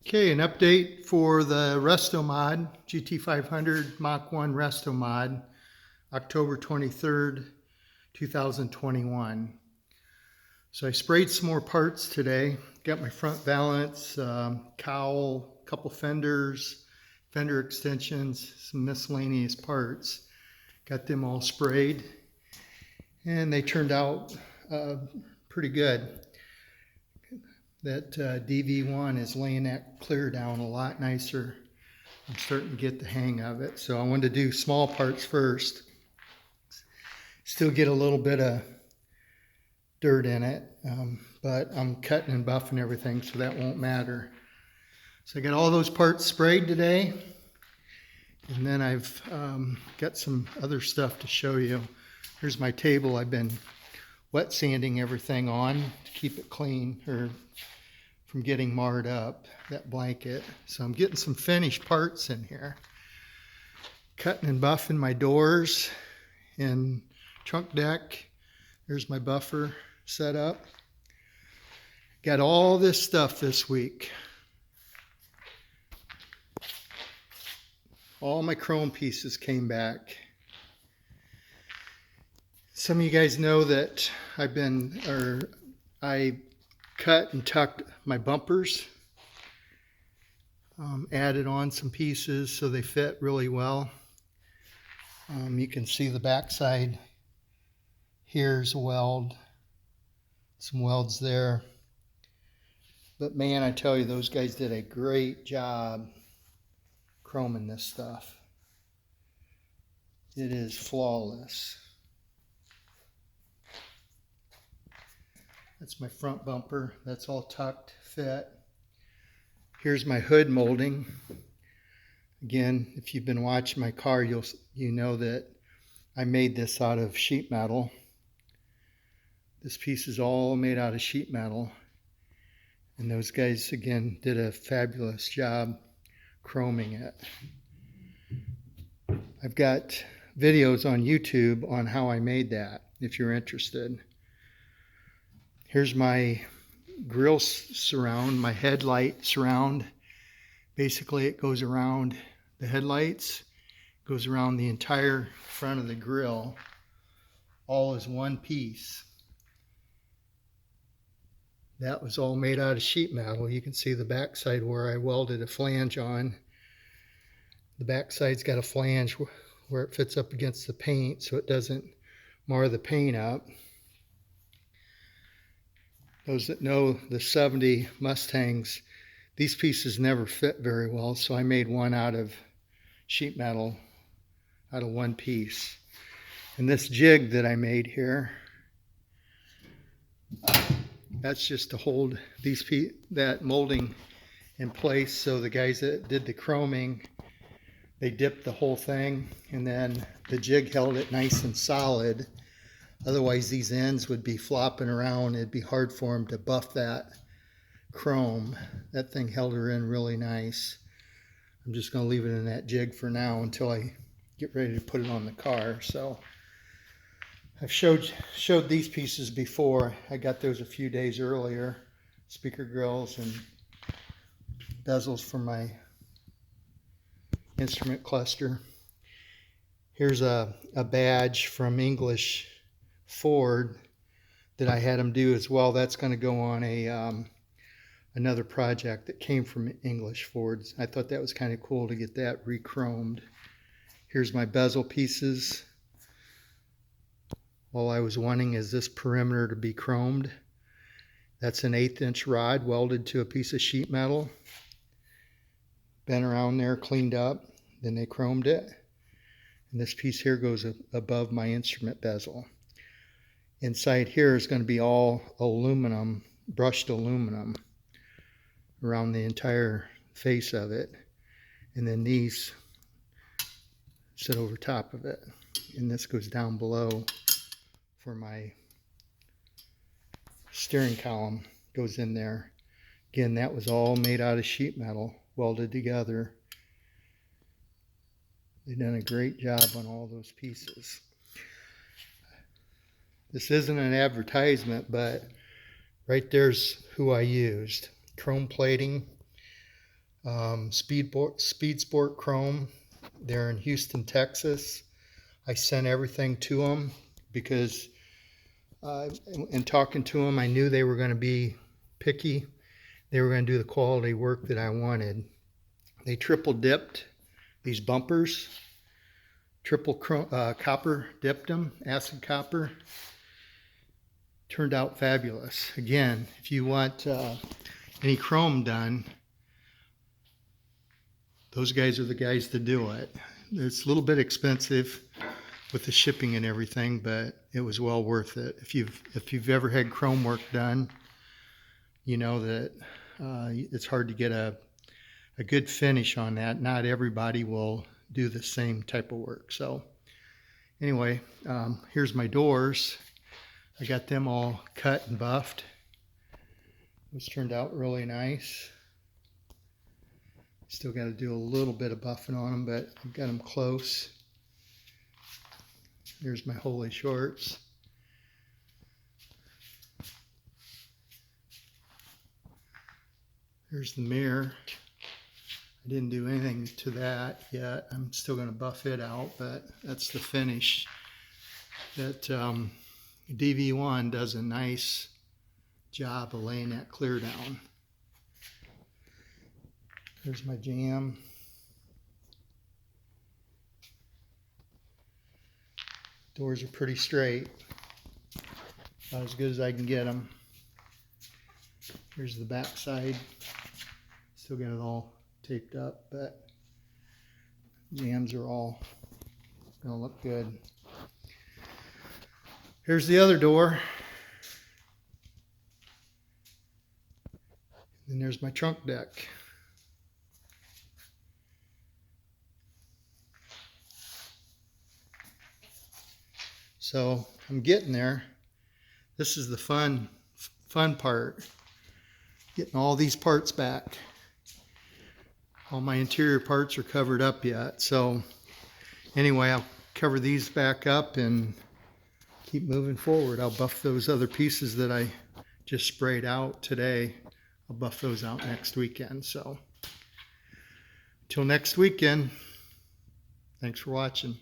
Okay, an update for the Resto Mod, GT500 Mach 1 Resto Mod, October 23rd, 2021. So I sprayed some more parts today. Got my front valance, cowl, couple fenders, fender extensions, some miscellaneous parts. Got them all sprayed and they turned out pretty good. That DV1 is laying that clear down a lot nicer. I'm starting to get the hang of it. So I wanted to do small parts first. Still get a little bit of dirt in it, but I'm cutting and buffing everything, so that won't matter. So I got all those parts sprayed today. And then I've got some other stuff to show you. Here's my table I've been wet sanding everything on to keep it clean, or from getting marred up, that blanket. So I'm getting some finished parts in here. Cutting and buffing my doors and trunk deck. There's my buffer set up. Got all this stuff this week. All my chrome pieces came back. Some of you guys know that I cut and tucked my bumpers, added on some pieces so they fit really well. You can see the backside. Here's a weld, some welds there. But man, I tell you, those guys did a great job chroming this stuff. It is flawless. That's my front bumper. That's all tucked, fit. Here's my hood molding. Again, if you've been watching my car, you know that I made this out of sheet metal. This piece is all made out of sheet metal. And those guys, again, did a fabulous job chroming it. I've got videos on YouTube on how I made that, if you're interested. Here's my grill surround, my headlight surround. Basically, it goes around the headlights, goes around the entire front of the grill, all as one piece. That was all made out of sheet metal. You can see the backside where I welded a flange on. The backside's got a flange where it fits up against the paint so it doesn't mar the paint up. Those that know the 70 Mustangs, these pieces never fit very well, so I made one out of sheet metal, out of one piece. And this jig that I made here, that's just to hold that molding in place. So the guys that did the chroming, they dipped the whole thing, and then the jig held it nice and solid. Otherwise, these ends would be flopping around. It'd be hard for them to buff that chrome. That thing held her in really nice. I'm just going to leave it in that jig for now until I get ready to put it on the car. So I've showed these pieces before. I got those a few days earlier. Speaker grills and bezels for my instrument cluster. Here's a badge from English Ford that I had them do as well. That's going to go on another project that came from English Fords. I thought that was kind of cool to get that re-chromed. Here's my bezel pieces. All I was wanting is this perimeter to be chromed. That's an 1/8 inch rod welded to a piece of sheet metal. Bent around there, cleaned up, then they chromed it. And this piece here goes above my instrument bezel. Inside here is going to be all aluminum, brushed aluminum around the entire face of it. And then these sit over top of it. And this goes down below for my steering column, goes in there. Again, that was all made out of sheet metal, welded together. They've done a great job on all those pieces. This isn't an advertisement, but right there's who I used. Chrome plating. Speed Sport Chrome. They're in Houston, Texas. I sent everything to them because in talking to them, I knew they were going to be picky. They were going to do the quality work that I wanted. They triple dipped these bumpers, triple copper dipped them, acid copper. Turned out fabulous. Again, if you want any chrome done, those guys are the guys to do it. It's a little bit expensive with the shipping and everything, but it was well worth it. If you've ever had chrome work done, you know that it's hard to get a good finish on that. Not everybody will do the same type of work. So anyway, here's my doors. I got them all cut and buffed. This turned out really nice. Still got to do a little bit of buffing on them, but I've got them close. Here's my Holy shorts. Here's the mirror. I didn't do anything to that yet. I'm still going to buff it out, but that's the finish. That DV1 does a nice job of laying that clear down. There's my jam. Doors are pretty straight. About as good as I can get them. Here's the back side. Still got it all taped up, but jams are all gonna look good. Here's the other door. And there's my trunk deck. So I'm getting there. This is the fun part. Getting all these parts back. All my interior parts are covered up yet. So anyway, I'll cover these back up and keep moving forward. I'll buff those other pieces that I just sprayed out today. I'll buff those out next weekend. So until next weekend, thanks for watching.